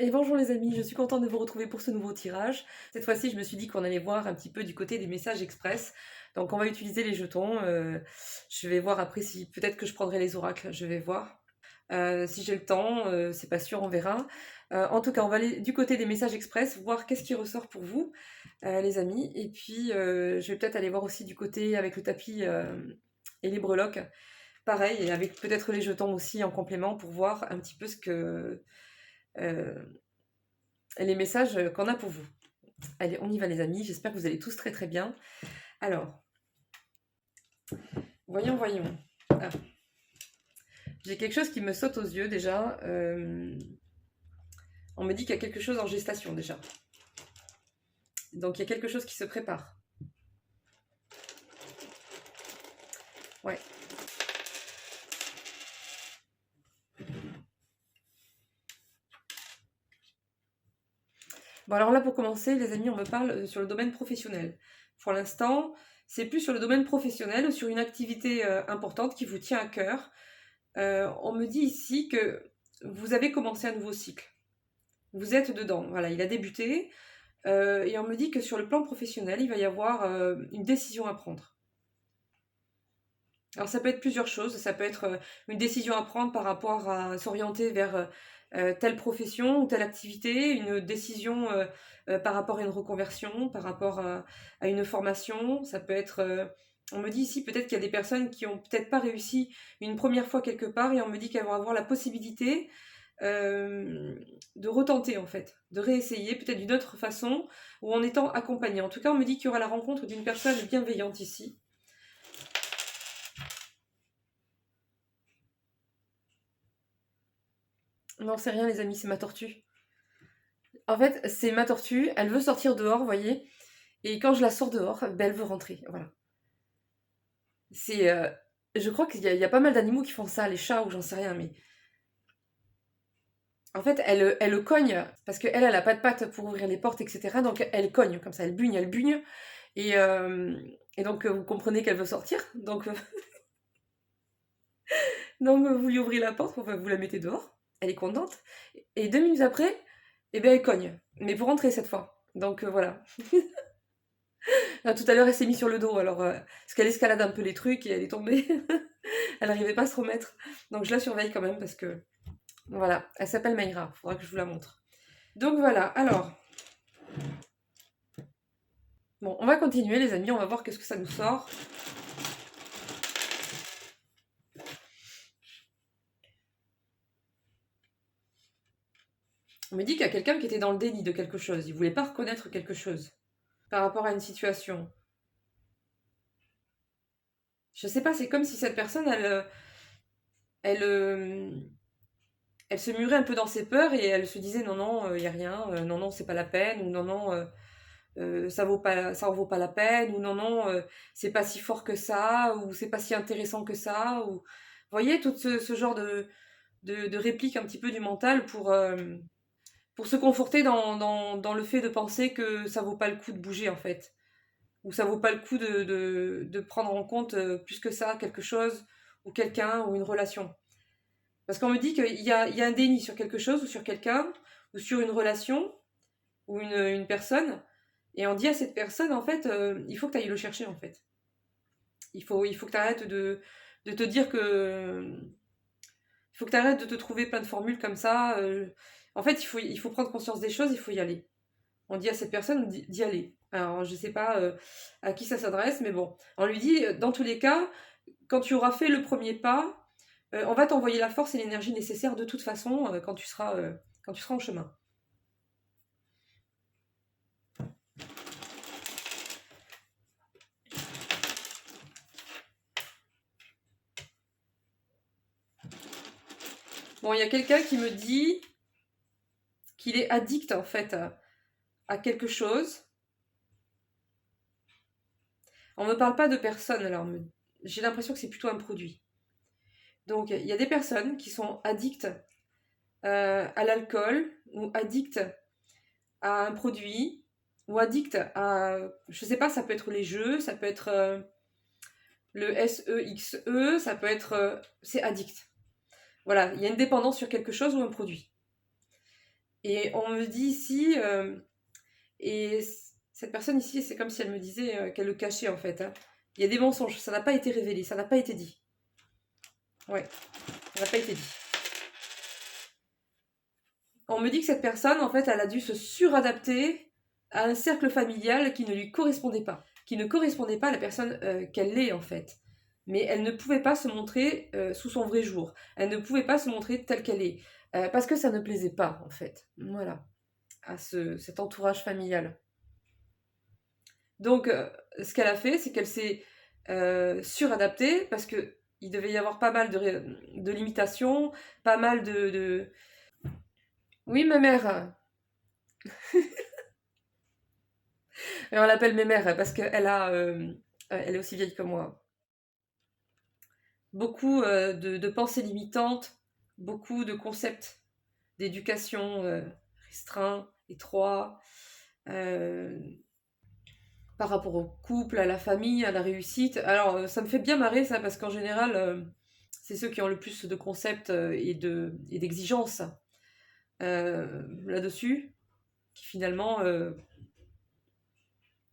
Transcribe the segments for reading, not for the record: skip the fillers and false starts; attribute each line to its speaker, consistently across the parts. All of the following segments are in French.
Speaker 1: Et bonjour les amis, je suis contente de vous retrouver pour ce nouveau tirage. Cette fois-ci, je me suis dit qu'on allait voir un petit peu du côté des messages express. Donc on va utiliser les jetons. Je vais voir après si peut-être que je prendrai les oracles, je vais voir. Si j'ai le temps, c'est pas sûr, on verra. En tout cas, on va aller du côté des messages express, voir qu'est-ce qui ressort pour vous, les amis. Et puis, je vais peut-être aller voir aussi du côté avec le tapis et les breloques. Pareil, et avec peut-être les jetons aussi en complément pour voir un petit peu ce que... euh, les messages qu'on a pour vous. Allez, on y va les amis, j'espère que vous allez tous très très bien. Alors, voyons. Ah, j'ai quelque chose qui me saute aux yeux déjà. On me dit qu'il y a quelque chose en gestation déjà. Donc il y a quelque chose qui se prépare. Ouais. Bon alors là pour commencer les amis, on me parle sur le domaine professionnel. Pour l'instant, c'est plus sur le domaine professionnel ou sur une activité importante qui vous tient à cœur. On me dit ici que vous avez commencé un nouveau cycle. Vous êtes dedans, voilà, il a débuté. Et on me dit que sur le plan professionnel, il va y avoir une décision à prendre. Alors ça peut être plusieurs choses, ça peut être une décision à prendre par rapport à s'orienter vers telle profession ou telle activité, une décision par rapport à une reconversion, par rapport à une formation, ça peut être... on me dit ici peut-être qu'il y a des personnes qui ont peut-être pas réussi une première fois quelque part et on me dit qu'elles vont avoir la possibilité de retenter en fait, de réessayer peut-être d'une autre façon ou en étant accompagné. En tout cas, on me dit qu'il y aura la rencontre d'une personne bienveillante ici. Non, c'est rien les amis, c'est ma tortue. En fait, c'est ma tortue, elle veut sortir dehors, vous voyez, et quand je la sors dehors, ben, elle veut rentrer, voilà. C'est, je crois qu'il y a pas mal d'animaux qui font ça, les chats ou j'en sais rien, mais en fait, elle le cogne, parce qu'elle, elle a pas de pattes pour ouvrir les portes, etc. Donc elle cogne comme ça, elle bugne, et, et donc vous comprenez qu'elle veut sortir, donc vous lui ouvrez la porte, enfin, vous la mettez dehors, elle est contente, et 2 minutes après, eh ben, elle cogne, mais pour rentrer cette fois. Donc voilà. Là, tout à l'heure, elle s'est mise sur le dos, alors, parce qu'elle escalade un peu les trucs et elle est tombée. Elle n'arrivait pas à se remettre. Donc je la surveille quand même parce que, voilà, elle s'appelle Mayra, faudra que je vous la montre. Donc voilà, alors, bon, on va continuer les amis, on va voir qu'est-ce que ça nous sort. On me dit qu'il y a quelqu'un qui était dans le déni de quelque chose, il voulait pas reconnaître quelque chose par rapport à une situation. Je sais pas, c'est comme si cette personne, elle, elle se murait un peu dans ses peurs et elle se disait non, non, il y a rien, non, non, c'est pas la peine, ou non, non, ça en vaut pas la peine, ou non, non, c'est pas si fort que ça, ou c'est pas si intéressant que ça, ou... Vous voyez, tout ce genre de répliques un petit peu du mental pour se conforter dans le fait de penser que ça vaut pas le coup de bouger, en fait. Ou ça vaut pas le coup de prendre en compte plus que ça quelque chose, ou quelqu'un, ou une relation. Parce qu'on me dit qu'il y a un déni sur quelque chose, ou sur quelqu'un, ou sur une relation, ou une personne, et on dit à cette personne, en fait, il faut que tu ailles le chercher, en fait. Il faut que tu arrêtes de te dire que... Il faut que tu arrêtes de te trouver plein de formules comme ça. En fait, il faut prendre conscience des choses, il faut y aller. On dit à cette personne d'y aller. Alors, je sais pas à qui ça s'adresse, mais bon. On lui dit, dans tous les cas, quand tu auras fait le premier pas, on va t'envoyer la force et l'énergie nécessaires de toute façon quand tu seras en chemin. Bon, il y a quelqu'un qui me dit qu'il est addict en fait à quelque chose. On ne me parle pas de personnes, alors j'ai l'impression que c'est plutôt un produit. Donc il y a des personnes qui sont addictes à l'alcool ou addictes à un produit ou addictes à, je sais pas, ça peut être les jeux, ça peut être le SEXE, ça peut être, c'est addict. Voilà, il y a une dépendance sur quelque chose ou un produit. Et on me dit ici, et cette personne ici, c'est comme si elle me disait qu'elle le cachait en fait, hein. Il y a des mensonges, ça n'a pas été révélé, ça n'a pas été dit. Ouais, ça n'a pas été dit. On me dit que cette personne, en fait, elle a dû se suradapter à un cercle familial qui ne lui correspondait pas, qui ne correspondait pas à la personne qu'elle est, en fait. Mais elle ne pouvait pas se montrer sous son vrai jour. Elle ne pouvait pas se montrer telle qu'elle est. Parce que ça ne plaisait pas, en fait. Voilà. À cet entourage familial. Donc, ce qu'elle a fait, c'est qu'elle s'est suradaptée parce que il devait y avoir pas mal de limitations, pas mal de... Oui, ma mère. Et on l'appelle mémère parce elle est aussi vieille que moi. Beaucoup de pensées limitantes, beaucoup de concepts d'éducation restreints, étroits, euh, par rapport au couple, à la famille, à la réussite. Alors, ça me fait bien marrer ça parce qu'en général, c'est ceux qui ont le plus de concepts et d'exigences là-dessus, qui finalement,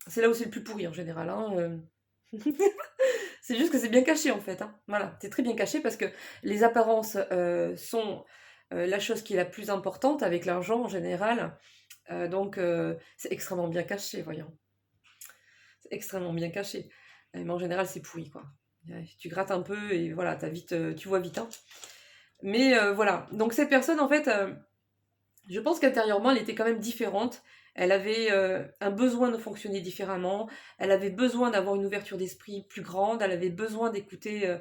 Speaker 1: c'est là où c'est le plus pourri en général, hein. C'est juste que c'est bien caché en fait, hein. Voilà, c'est très bien caché parce que les apparences sont la chose qui est la plus importante avec l'argent en général. Donc c'est extrêmement bien caché, voyons. C'est extrêmement bien caché. Mais en général, c'est pourri, quoi. Tu grattes un peu et voilà, tu vois vite, hein. Mais voilà, donc cette personne, en fait, je pense qu'intérieurement, elle était quand même différente. Elle avait un besoin de fonctionner différemment. Elle avait besoin d'avoir une ouverture d'esprit plus grande. Elle avait besoin d'écouter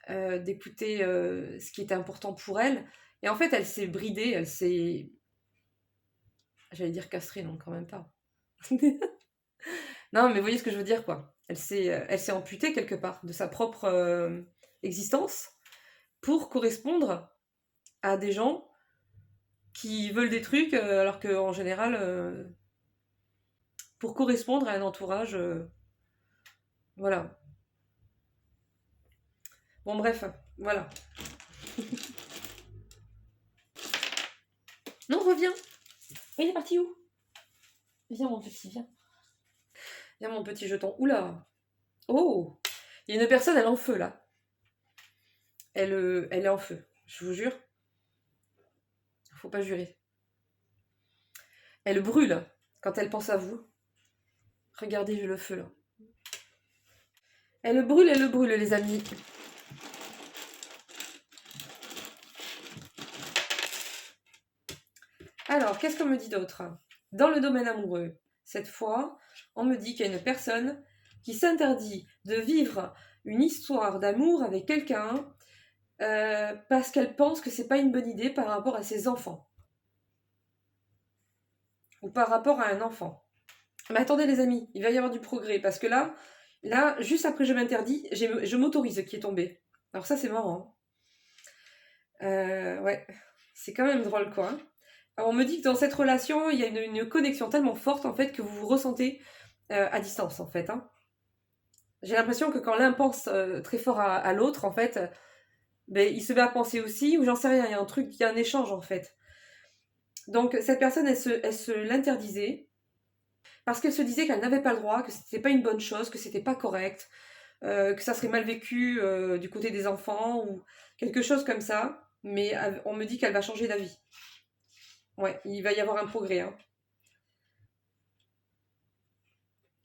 Speaker 1: ce qui était important pour elle. Et en fait, elle s'est bridée, elle s'est... J'allais dire castrée, non, quand même pas. Non, mais vous voyez ce que je veux dire, quoi. Elle s'est amputée quelque part de sa propre existence pour correspondre à des gens qui veulent des trucs, alors qu'en général, pour correspondre à un entourage, voilà. Bon, bref, voilà. Non, reviens. Il est parti où? Viens, mon petit, viens. Viens, mon petit jeton. Oula. Oh, il y a une personne, elle est en feu, là. Elle est en feu, je vous jure. Faut pas jurer. Elle brûle quand elle pense à vous. Regardez, j'ai le feu, là. Elle brûle, les amis. Alors, qu'est-ce qu'on me dit d'autre? Dans le domaine amoureux, cette fois, on me dit qu'il y a une personne qui s'interdit de vivre une histoire d'amour avec quelqu'un parce qu'elle pense que c'est pas une bonne idée par rapport à ses enfants ou par rapport à un enfant. Mais attendez les amis, il va y avoir du progrès parce que là, juste après je m'interdis, je m'autorise qui est tombé. Alors ça c'est marrant. Ouais, c'est quand même drôle quoi. Alors, on me dit que dans cette relation, il y a une connexion tellement forte en fait que vous vous ressentez à distance en fait, hein. J'ai l'impression que quand l'un pense très fort à l'autre, en fait, ben, il se met à penser aussi, ou j'en sais rien, il y a un truc, il y a un échange en fait. Donc cette personne, elle se l'interdisait parce qu'elle se disait qu'elle n'avait pas le droit, que c'était pas une bonne chose, que c'était pas correct, que ça serait mal vécu du côté des enfants ou quelque chose comme ça. Mais on me dit qu'elle va changer d'avis. Ouais, il va y avoir un progrès, hein.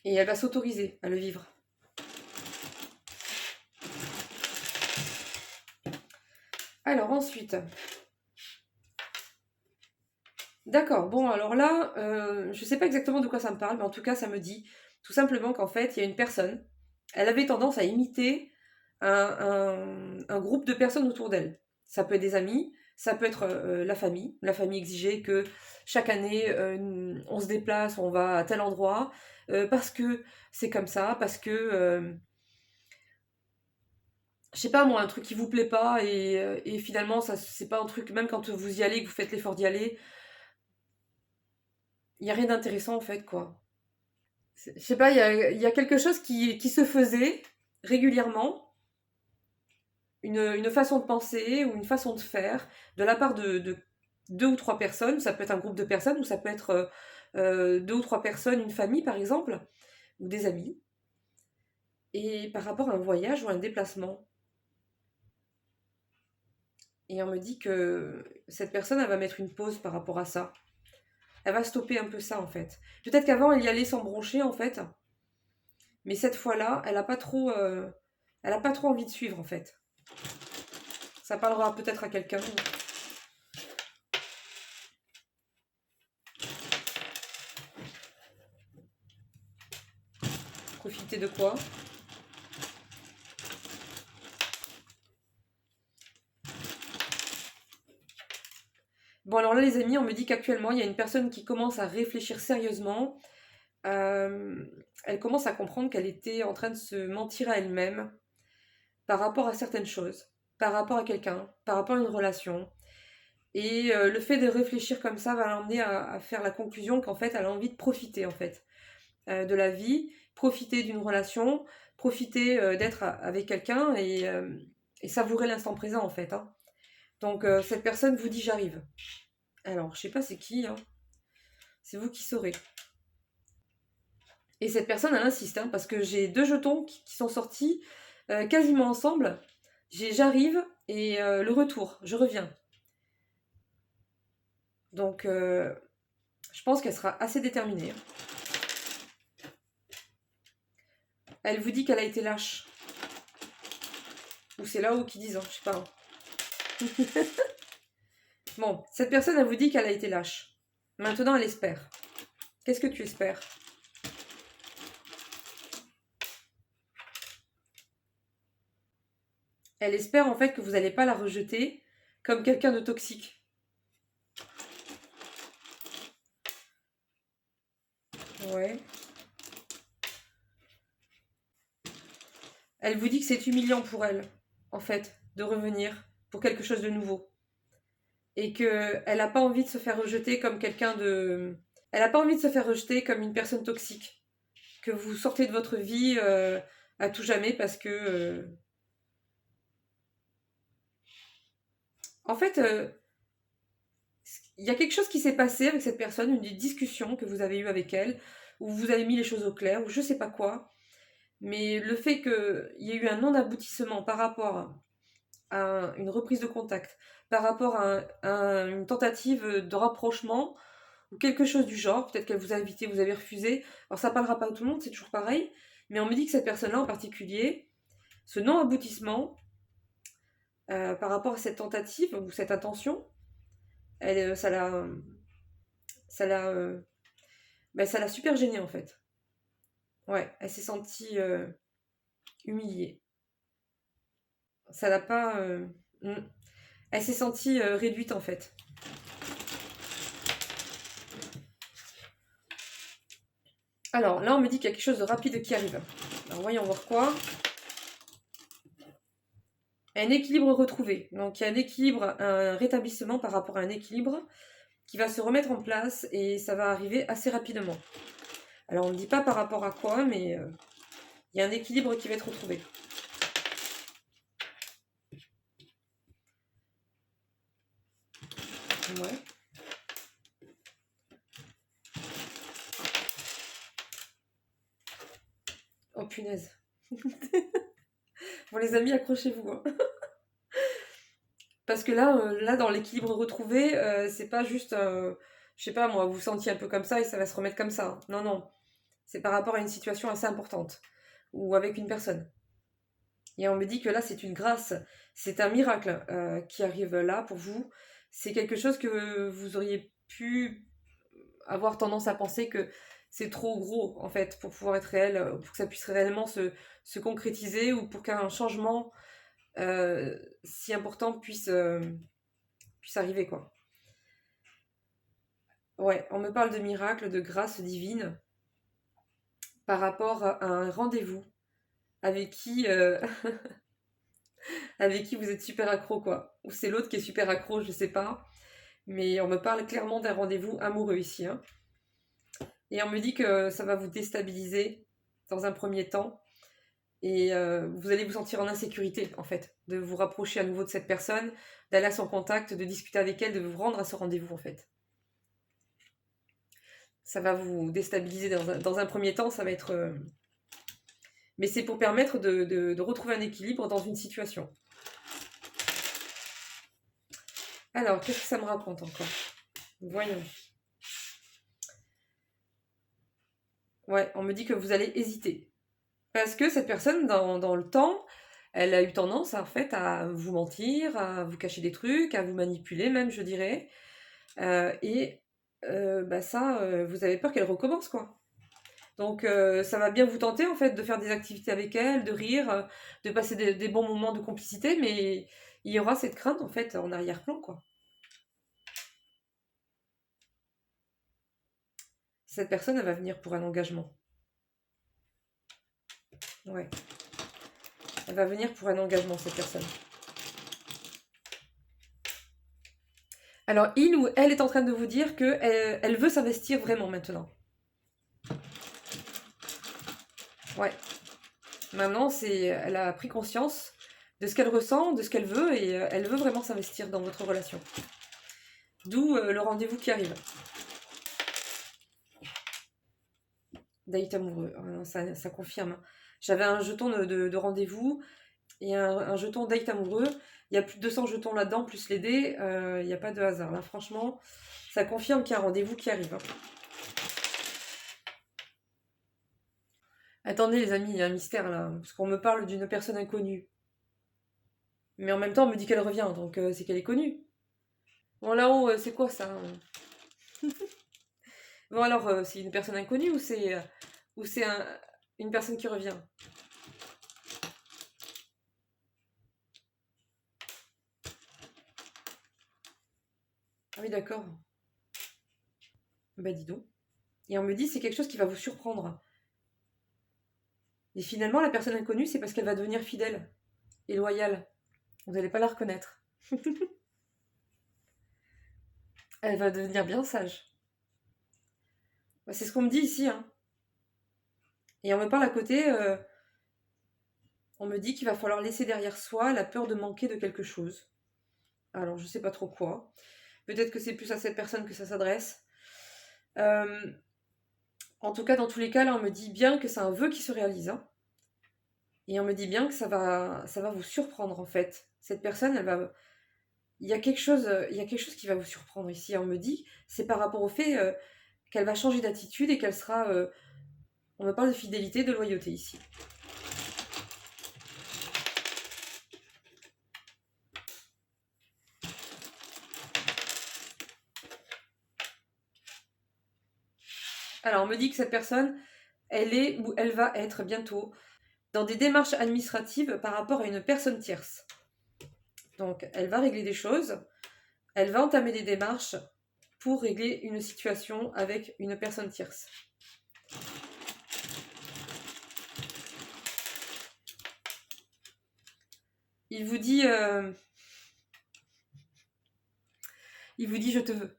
Speaker 1: Et elle va s'autoriser à le vivre. Alors ensuite, d'accord, bon alors là, je sais pas exactement de quoi ça me parle, mais en tout cas ça me dit tout simplement qu'en fait il y a une personne, elle avait tendance à imiter un groupe de personnes autour d'elle. Ça peut être des amis, ça peut être la famille. La famille exigeait que chaque année on se déplace, on va à tel endroit, parce que c'est comme ça, parce que je sais pas moi, un truc qui vous plaît pas et finalement ça c'est pas un truc, même quand vous y allez, que vous faites l'effort d'y aller, il y a rien d'intéressant en fait quoi. Je sais pas, il y a quelque chose qui se faisait régulièrement, une façon de penser ou une façon de faire de la part de 2 ou 3 personnes, ça peut être un groupe de personnes, ou ça peut être 2 ou 3 personnes, une famille par exemple, ou des amis, et par rapport à un voyage ou un déplacement. Et on me dit que cette personne, elle va mettre une pause par rapport à ça. Elle va stopper un peu ça en fait. Peut-être qu'avant, elle y allait sans broncher en fait, mais cette fois-là, elle a pas trop envie de suivre en fait. Ça parlera peut-être à quelqu'un. Profiter de quoi? Bon alors là les amis, on me dit qu'actuellement il y a une personne qui commence à réfléchir sérieusement. Euh, Elle commence à comprendre qu'elle était en train de se mentir à elle-même par rapport à certaines choses, par rapport à quelqu'un, par rapport à une relation. Et le fait de réfléchir comme ça va l'emmener à faire la conclusion qu'en fait elle a envie de profiter en fait de la vie, profiter d'une relation, profiter d'être avec quelqu'un et savourer l'instant présent en fait, hein. Donc cette personne vous dit j'arrive. Alors je sais pas c'est qui, hein. C'est vous qui saurez. Et cette personne, elle insiste, hein, parce que j'ai 2 jetons qui sont sortis quasiment ensemble. J'ai j'arrive et le retour, je reviens. Donc, je pense qu'elle sera assez déterminée. Elle vous dit qu'elle a été lâche. Ou c'est là-haut qui disent, hein, je sais pas, hein. Bon, cette personne, elle vous dit qu'elle a été lâche. Maintenant, elle espère. Qu'est-ce que tu espères? Elle espère en fait que vous n'allez pas la rejeter comme quelqu'un de toxique. Ouais. Elle vous dit que c'est humiliant pour elle, en fait, de revenir pour quelque chose de nouveau. Et qu'elle n'a pas envie de se faire rejeter comme quelqu'un de... Elle n'a pas envie de se faire rejeter comme une personne toxique. Que vous sortez de votre vie à tout jamais parce que... En fait, il y a quelque chose qui s'est passé avec cette personne, une discussion que vous avez eue avec elle, où vous avez mis les choses au clair, ou je sais pas quoi. Mais le fait qu'il y ait eu un non-aboutissement par rapport à une reprise de contact, par rapport à une tentative de rapprochement, ou quelque chose du genre, peut-être qu'elle vous a invité, vous avez refusé. Alors ça parlera pas à tout le monde, c'est toujours pareil, mais on me dit que cette personne-là en particulier, ce non-aboutissement, par rapport à cette tentative ou cette intention, elle, ça l'a, ben, ça l'a super gênée en fait. Ouais, elle s'est sentie humiliée. Ça l'a pas. Mm. Elle s'est sentie réduite en fait. Alors là, on me dit qu'il y a quelque chose de rapide qui arrive. Alors voyons voir quoi. Un équilibre retrouvé. Donc il y a un équilibre, un rétablissement par rapport à un équilibre qui va se remettre en place et ça va arriver assez rapidement. Alors on ne dit pas par rapport à quoi, mais il y a un équilibre qui va être retrouvé. Ouais. Oh punaise. Bon les amis, accrochez-vous, hein. Parce que là, là dans l'équilibre retrouvé, c'est pas juste, je sais pas moi, vous vous sentiez un peu comme ça et ça va se remettre comme ça. Non, non. C'est par rapport à une situation assez importante. Ou avec une personne. Et on me dit que là, c'est une grâce, c'est un miracle qui arrive là pour vous. C'est quelque chose que vous auriez pu avoir tendance à penser que c'est trop gros, en fait, pour pouvoir être réel, pour que ça puisse réellement se concrétiser ou pour qu'un changement si important puisse arriver, quoi. Ouais, on me parle de miracle, de grâce divine par rapport à un rendez-vous avec qui, avec qui vous êtes super accro, quoi. Ou c'est l'autre qui est super accro, je sais pas. Mais on me parle clairement d'un rendez-vous amoureux ici, hein. Et on me dit que ça va vous déstabiliser dans un premier temps. Et vous allez vous sentir en insécurité, en fait, de vous rapprocher à nouveau de cette personne, d'aller à son contact, de discuter avec elle, de vous rendre à ce rendez-vous en fait. Ça va vous déstabiliser dans un premier temps, ça va être... Mais c'est pour permettre de retrouver un équilibre dans une situation. Alors, qu'est-ce que ça me raconte encore? Voyons. Ouais, on me dit que vous allez hésiter. Parce que cette personne, dans le temps, elle a eu tendance, en fait, à vous mentir, à vous cacher des trucs, à vous manipuler même, je dirais. Et bah ça, vous avez peur qu'elle recommence, quoi. Donc ça va bien vous tenter, en fait, de faire des activités avec elle, de rire, de passer des bons moments de complicité, mais il y aura cette crainte, en fait, en arrière-plan, quoi. Cette personne, elle va venir pour un engagement. Ouais. Elle va venir pour un engagement, cette personne. Alors, il ou elle est en train de vous dire qu'elle elle veut s'investir vraiment maintenant. Ouais. Maintenant, elle a pris conscience de ce qu'elle ressent, de ce qu'elle veut, et elle veut vraiment s'investir dans votre relation. D'où le rendez-vous qui arrive. Date amoureux, ça confirme. J'avais un jeton de rendez-vous et un jeton date amoureux. Il y a plus de 200 jetons là-dedans, plus les dés. Il n'y a pas de hasard. Là, franchement, ça confirme qu'il y a un rendez-vous qui arrive. Attendez, les amis, il y a un mystère là. Parce qu'on me parle d'une personne inconnue. Mais en même temps, on me dit qu'elle revient, donc c'est qu'elle est connue. Bon, là-haut, c'est quoi ça? Bon, alors, c'est une personne inconnue ou c'est une personne qui revient? Ah oui, d'accord. Bah, dis donc. Et on me dit c'est quelque chose qui va vous surprendre. Et finalement, la personne inconnue, c'est parce qu'elle va devenir fidèle et loyale. Vous n'allez pas la reconnaître. Elle va devenir bien sage. Bah, c'est ce qu'on me dit ici, hein. Et on me parle à côté, on me dit qu'il va falloir laisser derrière soi la peur de manquer de quelque chose. Alors, je sais pas trop quoi. Peut-être que c'est plus à cette personne que ça s'adresse. Euh, En tout cas, dans tous les cas, là, on me dit bien que c'est un vœu qui se réalise, hein. Et on me dit bien que ça va vous surprendre, en fait. Cette personne, elle va... il y a quelque chose qui va vous surprendre ici. On me dit, c'est par rapport au fait qu'elle va changer d'attitude et qu'elle sera... on me parle de fidélité, de loyauté ici. Alors, on me dit que cette personne, elle est ou elle va être bientôt dans des démarches administratives par rapport à une personne tierce. Donc, elle va régler des choses, elle va entamer des démarches pour régler une situation avec une personne tierce. Il vous dit, je te veux.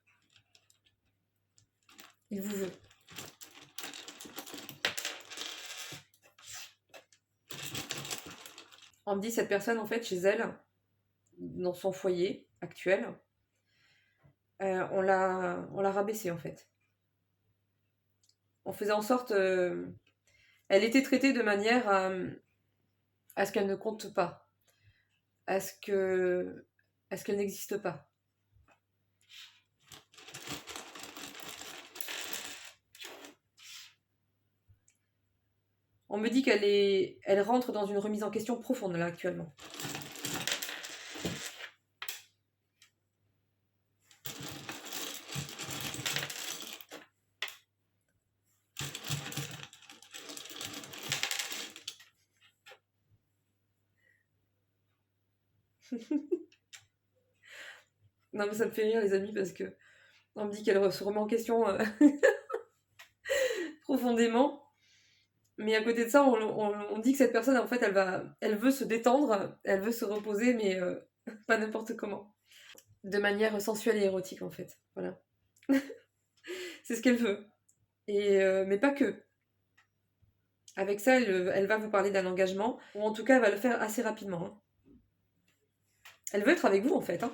Speaker 1: Il vous veut. On me dit cette personne en fait chez elle, dans son foyer actuel, on l'a rabaissée en fait. On faisait en sorte, elle était traitée de manière à ce qu'elle ne compte pas, à ce qu'elle n'existe pas. On me dit elle rentre dans une remise en question profonde là actuellement. Non mais ça me fait rire les amis parce que on me dit qu'elle se remet en question profondément. Mais à côté de ça, on dit que cette personne, en fait, elle veut se détendre, elle veut se reposer, mais pas n'importe comment. De manière sensuelle et érotique, en fait. Voilà. C'est ce qu'elle veut. Et, mais pas que. Avec ça, elle va vous parler d'un engagement, ou en tout cas, elle va le faire assez rapidement, hein. Elle veut être avec vous, en fait, hein.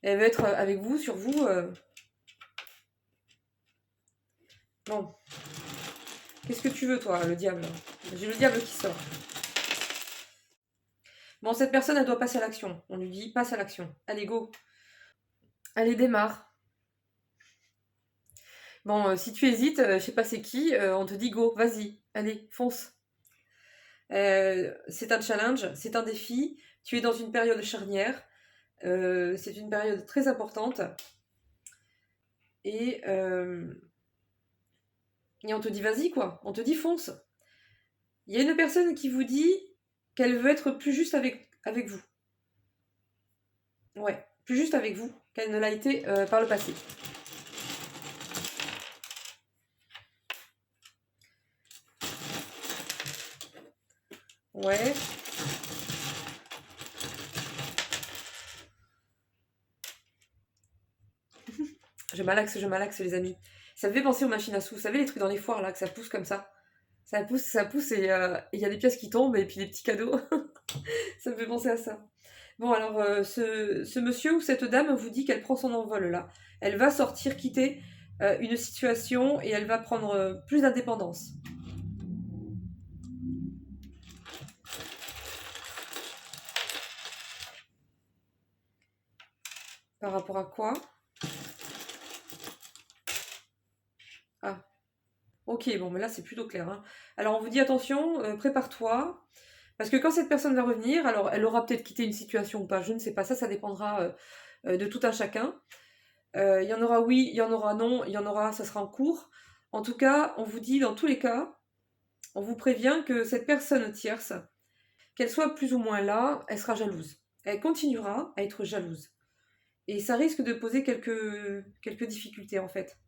Speaker 1: Elle veut être avec vous, sur vous. Bon, qu'est-ce que tu veux, toi, le diable? J'ai le diable qui sort. Bon, cette personne, elle doit passer à l'action. On lui dit, passe à l'action. Allez, go. Allez, démarre. Bon, si tu hésites, je sais pas c'est qui, on te dit go, vas-y, allez, fonce. C'est un challenge, c'est un défi. Tu es dans une période charnière. C'est une période très importante. Et, euh, et on te dit vas-y, quoi. On te dit fonce. Il y a une personne qui vous dit qu'elle veut être plus juste avec vous. Ouais, plus juste avec vous qu'elle ne l'a été par le passé. Ouais. Je malaxe, les amis. Ça me fait penser aux machines à sous. Vous savez, les trucs dans les foires, là, que ça pousse comme ça. Ça pousse et il y a des pièces qui tombent et puis des petits cadeaux. Ça me fait penser à ça. Bon, alors, ce monsieur ou cette dame vous dit qu'elle prend son envol, là. Elle va sortir, quitter une situation et elle va prendre plus d'indépendance. Par rapport à quoi? Ah, ok, bon, mais là, c'est plutôt clair, hein. Alors, on vous dit attention, prépare-toi. Parce que quand cette personne va revenir, alors elle aura peut-être quitté une situation ou pas, je ne sais pas, ça dépendra de tout un chacun. Il y en aura oui, il y en aura non, il y en aura, ça sera en cours. En tout cas, on vous dit dans tous les cas, on vous prévient que cette personne tierce, qu'elle soit plus ou moins là, elle sera jalouse. Elle continuera à être jalouse. Et ça risque de poser quelques difficultés en fait.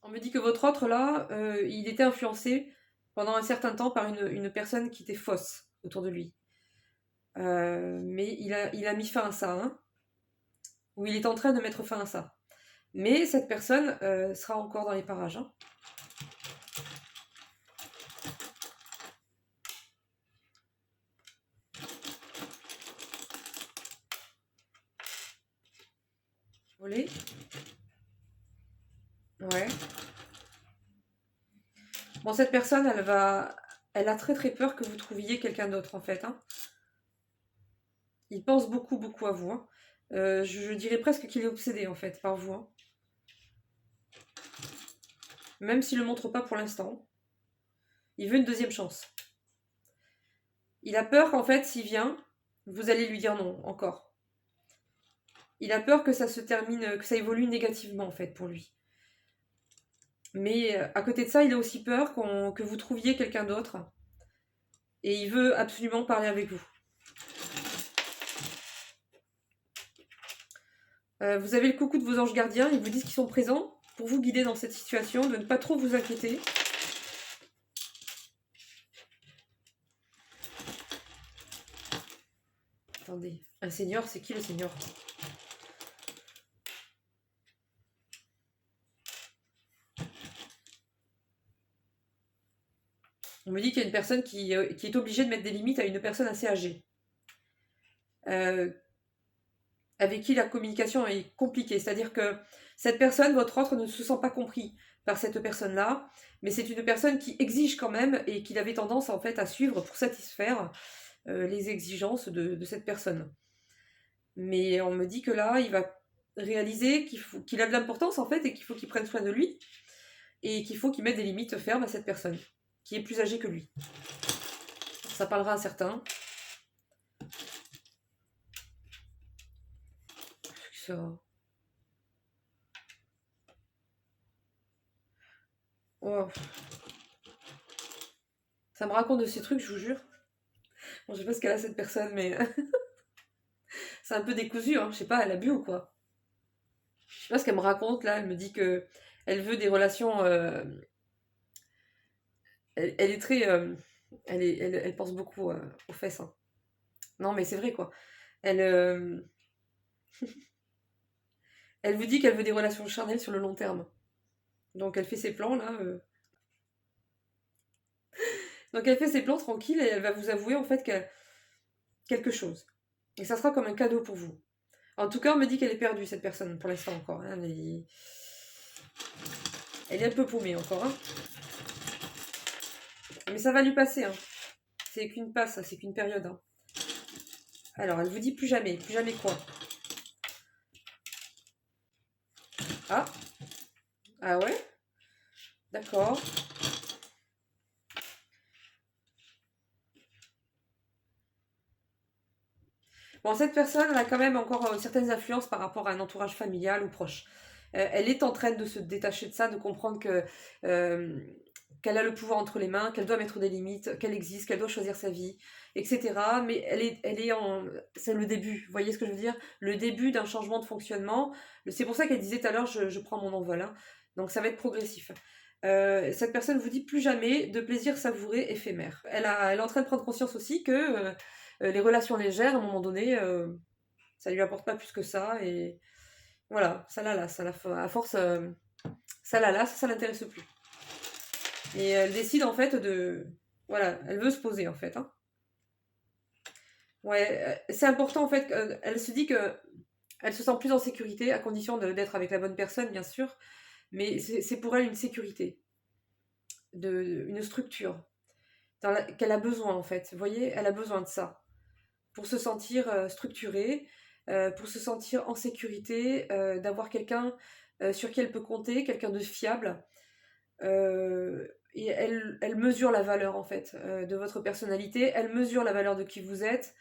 Speaker 1: On me dit que votre autre là, il était influencé pendant un certain temps par une personne qui était fausse autour de lui. Mais il a mis fin à ça, hein, ou il est en train de mettre fin à ça. Mais cette personne sera encore dans les parages, hein. Volé. Ouais. Bon, cette personne, elle a très très peur que vous trouviez quelqu'un d'autre en fait, hein. Il pense beaucoup beaucoup à vous, hein. Je dirais presque qu'il est obsédé en fait par vous, hein. Même s'il ne le montre pas pour l'instant. Il veut une deuxième chance. Il a peur qu'en fait, s'il vient, vous allez lui dire non encore. Il a peur que ça se termine, que ça évolue négativement en fait pour lui. Mais à côté de ça, il a aussi peur que vous trouviez quelqu'un d'autre. Et il veut absolument parler avec vous. Vous avez le coucou de vos anges gardiens. Ils vous disent qu'ils sont présents pour vous guider dans cette situation, de ne pas trop vous inquiéter. Attendez, un seigneur, c'est qui le seigneur? On me dit qu'il y a une personne qui est obligée de mettre des limites à une personne assez âgée. Euh, avec qui la communication est compliquée. C'est-à-dire que cette personne, votre autre, ne se sent pas compris par cette personne-là, mais c'est une personne qui exige quand même et qu'il avait tendance en fait à suivre pour satisfaire les exigences de cette personne. Mais on me dit que là, il va réaliser qu'il a de l'importance en fait et qu'il faut qu'il prenne soin de lui et qu'il faut qu'il mette des limites fermes à cette personne qui est plus âgée que lui. Ça parlera à certains. Ça... Oh. Ça me raconte de ces trucs, je vous jure. Bon, je sais pas ce qu'elle a cette personne, mais c'est un peu décousu, hein. Je sais pas, elle a bu ou quoi. Je sais pas ce qu'elle me raconte là. Elle me dit que elle veut des relations. Elle est très. Elle pense beaucoup aux fesses, hein. Non, mais c'est vrai quoi. Elle, elle vous dit qu'elle veut des relations charnelles sur le long terme. Donc elle fait ses plans là. Donc elle fait ses plans tranquille et elle va vous avouer en fait quelque chose. Et ça sera comme un cadeau pour vous. En tout cas, on me dit qu'elle est perdue, cette personne, pour l'instant encore. Hein, elle est un peu paumée encore. Hein. Mais ça va lui passer. Hein. C'est qu'une passe, c'est qu'une période. Hein. Alors, elle vous dit plus jamais. Plus jamais quoi? Ah. Ah ouais? D'accord. Bon, cette personne, elle a quand même encore certaines influences par rapport à un entourage familial ou proche. Elle est en train de se détacher de ça, de comprendre euh, qu'elle a le pouvoir entre les mains, qu'elle doit mettre des limites, qu'elle existe, qu'elle doit choisir sa vie, etc. Mais c'est le début. Vous voyez ce que je veux dire? Le début d'un changement de fonctionnement. C'est pour ça qu'elle disait tout à l'heure, je prends mon envol. Hein. Donc ça va être progressif. Cette personne vous dit plus jamais de plaisir savouré éphémère. Elle est en train de prendre conscience aussi que les relations légères, à un moment donné, ça lui apporte pas plus que ça. Et voilà, ça la lasse. À force, ça la lasse, ça l'intéresse plus. Et elle décide en fait de... Voilà, elle veut se poser en fait. Hein. Ouais, c'est important en fait. Elle se dit que elle se sent plus en sécurité à condition d'être avec la bonne personne, bien sûr. Mais c'est pour elle une sécurité, une structure qu'elle a besoin en fait. Vous voyez, elle a besoin de ça pour se sentir structurée, pour se sentir en sécurité, d'avoir quelqu'un sur qui elle peut compter, quelqu'un de fiable. Et elle mesure la valeur en fait de votre personnalité, elle mesure la valeur de qui vous êtes,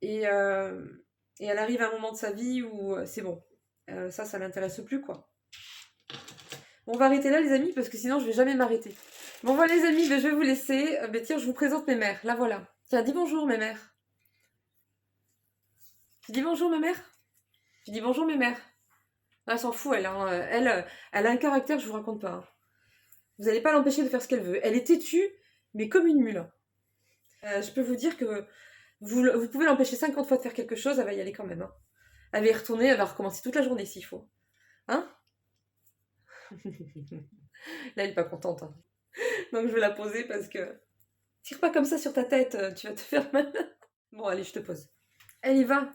Speaker 1: et, euh, et elle arrive à un moment de sa vie où c'est bon, ça l'intéresse plus quoi. Bon, on va arrêter là les amis parce que sinon je vais jamais m'arrêter. Bon voilà les amis, je vais vous laisser. Tiens, je vous présente mes mères, là voilà. Tiens, dis bonjour mes mères. Tu dis bonjour mes mères. Tu dis bonjour mes mères. Ah, elle s'en fout elle, hein. Elle a un caractère, je vous raconte pas. Hein. Vous n'allez pas l'empêcher de faire ce qu'elle veut. Elle est têtue, mais comme une mule. Je peux vous dire que vous pouvez l'empêcher 50 fois de faire quelque chose, elle va y aller quand même. Hein. Elle va y retourner, elle va recommencer toute la journée s'il faut. Hein? Là, elle est pas contente. Hein. Donc, je vais la poser parce que... Tire pas comme ça sur ta tête, tu vas te faire mal. Bon, allez, je te pose. Elle y va.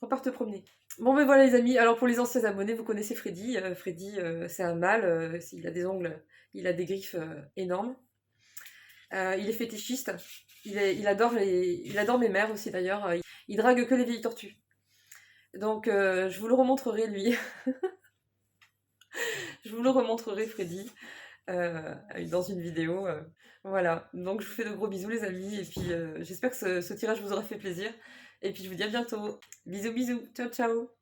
Speaker 1: Repars te promener. Bon, ben voilà les amis. Alors, pour les anciens abonnés, vous connaissez Freddy. Freddy, c'est un mâle. Il a des ongles, il a des griffes énormes. Il est fétichiste. Il adore mes mères aussi d'ailleurs. Il drague que les vieilles tortues. Donc je vous le remontrerai lui. Je vous le remontrerai Freddy dans une vidéo. Voilà. Donc je vous fais de gros bisous les amis. Et puis j'espère que ce tirage vous aura fait plaisir. Et puis je vous dis à bientôt. Bisous bisous. Ciao ciao.